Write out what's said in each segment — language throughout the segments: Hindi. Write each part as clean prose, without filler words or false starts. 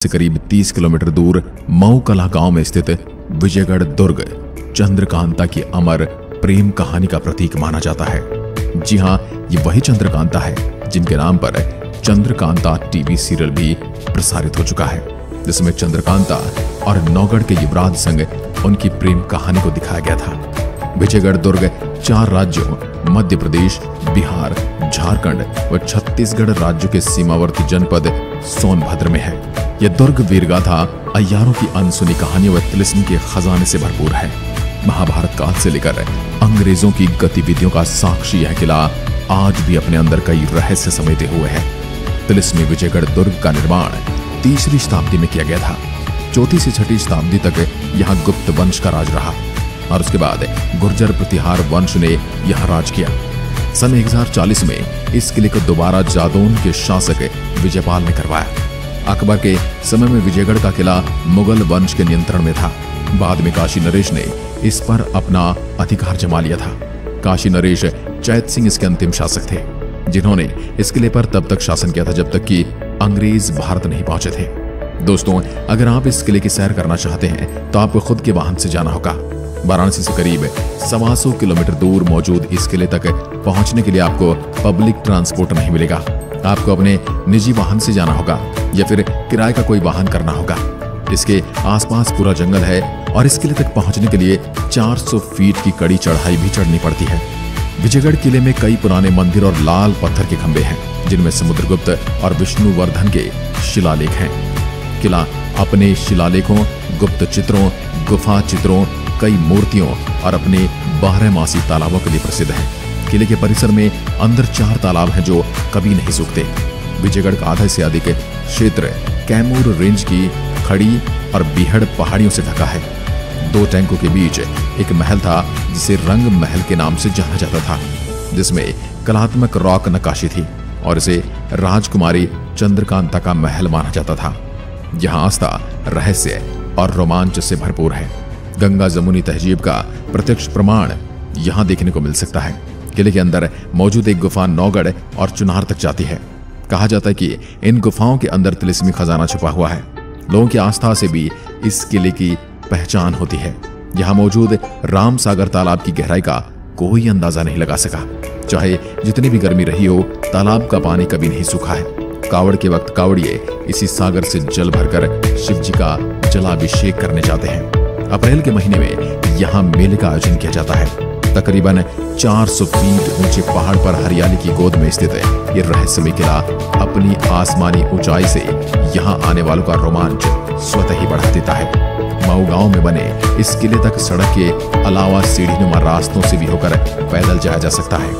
से करीब 30 किलोमीटर दूर मऊ कला गांव में स्थित विजयगढ़ दुर्ग चंद्रकांता की अमर प्रेम कहानी का प्रतीक माना जाता है। जी हां, ये वही चंद्रकांता है जिनके नाम पर चंद्रकांता टीवी सीरियल भी प्रसारित हो चुका है, जिसमें चंद्रकांता और नौगढ़ के युवराज संग उनकी प्रेम कहानी को दिखाया गया था। विजयगढ़ दुर्ग 4 राज्यों मध्य प्रदेश, बिहार, झारखंड व छत्तीसगढ़ राज्यों के सीमावर्ती जनपद सोनभद्र में है। यह दुर्ग वीरगाथा अय्यारों की अनसुनी कहानियों व तिलिस्म के खजाने से भरपूर है। महाभारत काल से लेकर अंग्रेजों की गतिविधियों का साक्षी यह किला आज भी अपने अंदर कई रहस्य समेटे हुए है। तिलिस्मी विजयगढ़ दुर्ग का निर्माण 3वीं शताब्दी में किया गया था। 4वीं से 6वीं शताब्दी तक यहाँ गुप्त वंश का राज रहा और उसके बाद गुर्जर प्रतिहार वंश ने यहाँ राज किया। सन 1040 में इस किले को दोबारा जादौन के शासक विजयपाल ने करवाया। अकबर के समय में विजयगढ़ का किला मुगल वंश के नियंत्रण में था। बाद में काशी नरेश ने इस पर अपना अधिकार जमा लिया था। काशी नरेश चैत सिंह इसके अंतिम शासक थे, जिन्होंने इस किले पर तब तक शासन किया था जब तक कि अंग्रेज भारत नहीं पहुंचे थे। दोस्तों, अगर आप इस किले की सैर करना चाहते हैं तो आपको खुद के वाहन से जाना होगा। वाराणसी से करीब 125 किलोमीटर दूर मौजूद इस किले तक पहुंचने के लिए आपको पब्लिक ट्रांसपोर्ट नहीं मिलेगा। आपको अपने निजी वाहन से जाना होगा या फिर किराए का कोई वाहन करना होगा। इसके आसपास पूरा जंगल है और इस किले तक पहुंचने के लिए 400 फीट की कड़ी चढ़ाई भी चढ़नी पड़ती है। विजयगढ़ किले में कई पुराने मंदिर और लाल पत्थर के खंभे हैं, जिनमें समुद्रगुप्त और विष्णुवर्धन के शिलालेख हैं। किला अपने शिलालेखों, गुप्त चित्रों, गुफा चित्रों, कई मूर्तियों और अपने 12मासी तालाबों के लिए प्रसिद्ध है। किले के परिसर में अंदर 4 तालाब हैं जो कभी नहीं सूखते। विजयगढ़ का आधा से अधिक क्षेत्र कैमूर रेंज की खड़ी और बीहड़ पहाड़ियों से ढका है। 2 टैंकों के बीच एक महल था जिसे रंग महल के नाम से जाना जाता था, जिसमें कलात्मक रॉक नक्काशी थी और इसे राजकुमारी चंद्रकांता का महल माना जाता था। यहाँ आस्था, रहस्य और रोमांच से भरपूर है। गंगा जमुनी तहजीब का प्रत्यक्ष प्रमाण यहाँ देखने को मिल सकता है। किले के अंदर मौजूद एक गुफा नौगढ़ और चुनार तक जाती है। कहा जाता है कि इन गुफाओं के अंदर तिलिस्मी खजाना छुपा हुआ है। लोगों की आस्था से भी इस किले की पहचान होती है। यहाँ मौजूद राम सागर तालाब की गहराई का कोई अंदाजा नहीं लगा सका। चाहे जितनी भी गर्मी रही हो, तालाब का पानी कभी नहीं सूखा है। कावड़ के वक्त कावड़िए इसी सागर से जल भरकर शिव जी का जलाभिषेक करने जाते हैं। अप्रैल के महीने में यहाँ मेले का आयोजन किया जाता है। तकरीबन 400 फीट ऊंचे पहाड़ पर हरियाली की गोद में स्थित ये रहस्यमय किला अपनी आसमानी ऊंचाई से यहाँ आने वालों का रोमांच स्वतः ही बढ़ा देता है। मऊ गांव में बने इस किले तक सड़क के अलावा सीढ़ीनुमा रास्तों से भी होकर पैदल जाया जा सकता है।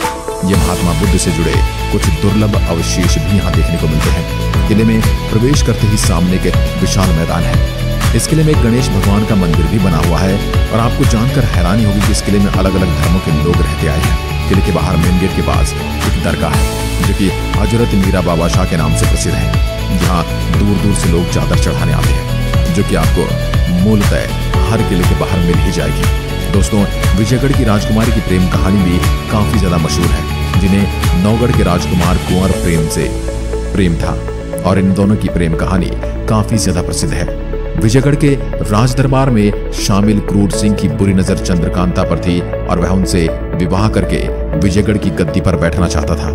ये महात्मा बुद्ध से जुड़े कुछ दुर्लभ अवशेष भी यहाँ देखने को मिलते हैं। किले में प्रवेश करते ही सामने एक विशाल मैदान है। इस किले में गणेश भगवान का मंदिर भी बना हुआ है और आपको जानकर हैरानी होगी कि इस किले में अलग अलग धर्मों के लोग रहते आए हैं। किले के बाहर मेन गेट के पास एक दरगाह है जो कि हजरत मीरा बाबा शाह के नाम से प्रसिद्ध है। यहाँ दूर दूर से लोग चादर चढ़ाने आते हैं, जो कि आपको मूलतः हर किले के बाहर मिल ही जाएगी। दोस्तों, विजयगढ़ की राजकुमारी की प्रेम कहानी भी काफी ज्यादा मशहूर है, जिन्हें नौगढ़ के राजकुमार कुंवर प्रेम से प्रेम था और इन दोनों की प्रेम कहानी काफी ज्यादा प्रसिद्ध है। विजयगढ़ के राज दरबार में शामिल क्रूर सिंह की बुरी नजर चंद्रकांता पर थी और वह उनसे विवाह करके विजयगढ़ की गद्दी पर बैठना चाहता था,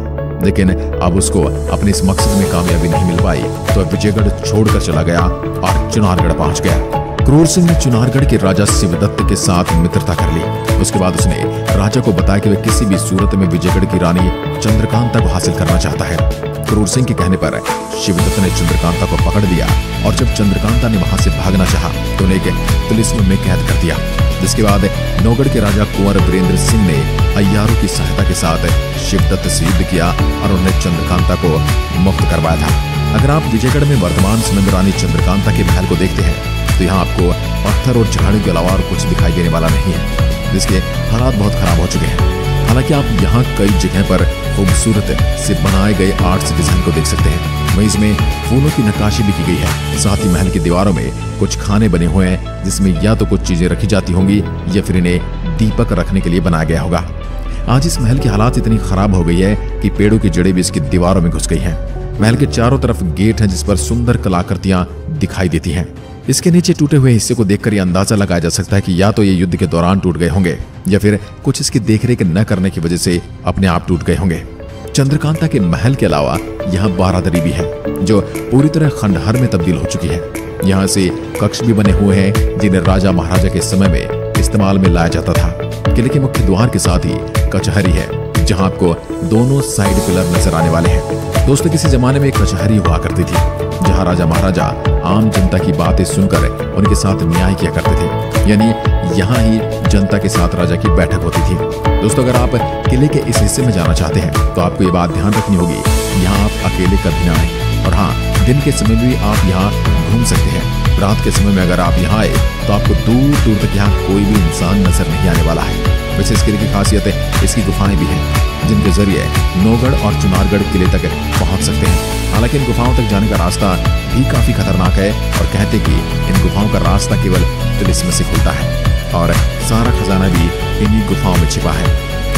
लेकिन अब उसको अपने इस मकसद में कामयाबी नहीं मिल पाई तो विजयगढ़ छोड़कर चला गया और चुनारगढ़ पहुंच गया। क्रूर सिंह ने चुनारगढ़ के राजा शिवदत्त के साथ मित्रता कर ली। उसके बाद उसने राजा को बताया कि वह किसी भी सूरत में विजयगढ़ की रानी चंद्रकांता को हासिल करना चाहता है। क्रूर सिंह के कहने पर शिवदत्त ने चंद्रकांता को पकड़ लिया और जब चंद्रकांता ने वहां से भागना चाहा तो उन्हें एक तिलिस्म में कैद कर दिया। जिसके बाद नौगढ़ के राजा कुंवर वीरेंद्र सिंह ने अय्यारों की सहायता के साथ शिवदत्त से युद्ध किया और उन्हें चंद्रकांता को मुक्त करवाया था। अगर आप विजयगढ़ में वर्तमान समय में रानी चंद्रकांता के महल को देखते हैं तो यहाँ आपको पत्थर और झाड़ी के अलावा और कुछ दिखाई देने वाला नहीं है, जिसके हालात बहुत खराब हो चुके हैं। हालांकि आप यहाँ कई जगह पर खूबसूरत से बनाए गए आर्ट्स डिजाइन को देख सकते हैं। वहीं इसमें फूलों की नक्काशी भी की गई है। साथ ही महल की दीवारों में कुछ खाने बने हुए हैं, जिसमें या तो कुछ चीजें रखी जाती होंगी या फिर इन्हें दीपक रखने के लिए बनाया गया होगा। आज इस महल की हालात इतनी खराब हो गई है कि पेड़ों की जड़ें भी इसकी दीवारों में घुस गई हैं। महल के चारों तरफ गेट हैं जिस पर सुंदर कलाकृतियां दिखाई देती हैं। इसके नीचे टूटे हुए हिस्से को देखकर यह अंदाजा लगाया जा सकता है कि या तो ये युद्ध के दौरान टूट गए होंगे या फिर कुछ इसकी देखरेख न करने की वजह से अपने आप टूट गए होंगे। चंद्रकांता के महल के अलावा यहाँ बारादरी भी है जो पूरी तरह खंडहर में तब्दील हो चुकी है। यहाँ से कक्ष भी बने हुए हैं जिन्हें राजा महाराजा के समय में इस्तेमाल में लाया जाता था। किले के मुख्य द्वार के साथ ही कचहरी है जहाँ आपको दोनों साइड पिलर नजर आने वाले हैं। दोस्तों, किसी जमाने में एक कचहरी हुआ करती थी जहाँ राजा महाराजा आम जनता की बातें सुनकर उनके साथ न्याय किया करते थे, यानी यहाँ ही जनता के साथ राजा की बैठक होती थी। दोस्तों, अगर आप किले के इस हिस्से में जाना चाहते हैं तो आपको ये बात ध्यान रखनी होगी, यहाँ आप अकेले कभी ना आए। और हाँ, दिन के समय में भी आप यहाँ घूम सकते हैं। रात के समय में अगर आप यहाँ आए तो आपको दूर दूर तक यहाँ कोई भी इंसान नजर नहीं आने वाला है। वैसे इस किले की खासियत है इसकी गुफाएं भी हैं जिनके जरिए नौगढ़ और चुनारगढ़ किले तक पहुंच सकते हैं। हालांकि इन गुफाओं तक जाने का रास्ता भी काफी खतरनाक है और कहते कि इन गुफाओं का रास्ता केवल तिलिस्म से खुलता है और सारा खजाना भी इन्हीं गुफाओं में छिपा है।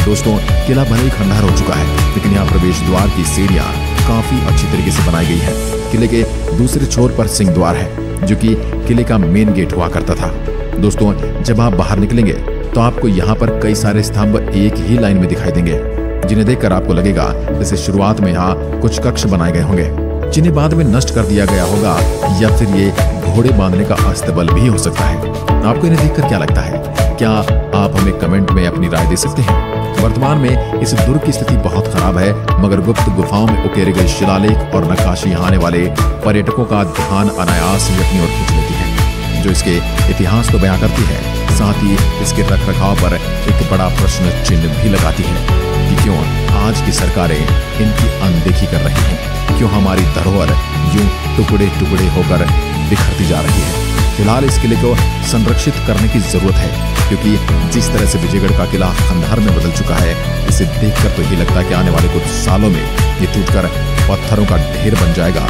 दोस्तों, किला भले ही खंडहर हो चुका है लेकिन यहाँ प्रवेश द्वार की सीढ़ियां काफी अच्छी तरीके से बनाई गई है। किले के दूसरे छोर पर सिंह द्वार है जो कि किले का मेन गेट हुआ करता था। दोस्तों, जब आप बाहर निकलेंगे तो आपको यहाँ पर कई सारे स्तंभ एक ही लाइन में दिखाई देंगे जिन्हें देखकर आपको लगेगा जैसे शुरुआत में यहाँ कुछ कक्ष बनाए गए होंगे जिन्हें बाद में नष्ट कर दिया गया होगा या फिर ये घोड़े बांधने का अस्तबल भी हो सकता है। आपको इन्हें देखकर क्या लगता है? क्या आप हमें कमेंट में अपनी राय दे सकते हैं? वर्तमान में इस दुर्ग की स्थिति बहुत खराब है, मगर गुप्त गुफाओं में उकेरे गए शिलालेख और नक्काशी यहाँ आने वाले पर्यटकों का ध्यान अनायास ही अपनी ओर खींच लेती है, जो इसके इतिहास को बयां करती है, साथ ही इसके रखरखाव पर एक बड़ा प्रश्न चिन्ह भी लगाती है कि क्यों आज की सरकारें इनकी अनदेखी कर रही हैं, क्यों हमारी धरोहर यूं टुकड़े टुकड़े होकर बिखरती जा रही है। फिलहाल इस किले को संरक्षित करने की जरूरत है क्योंकि जिस तरह से विजयगढ़ का किला खंडहर में बदल चुका है, इसे देखकर तो ये लगता है कि आने वाले कुछ सालों में ये टूटकर पत्थरों का ढेर बन जाएगा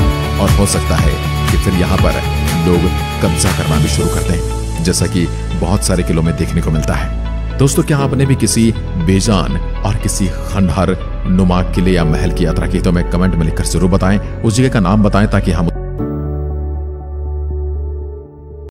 और हो सकता है कि फिर यहाँ पर लोग कब्जा करना भी शुरू कर दें, जैसा कि बहुत सारे किलों में देखने को मिलता है। दोस्तों, क्या आपने भी किसी बेजान और किसी खंडहर नुमा किले या महल की यात्रा की? तो हमें कमेंट में लिखकर जरूर बताएं, उस जगह का नाम बताएं ताकि हम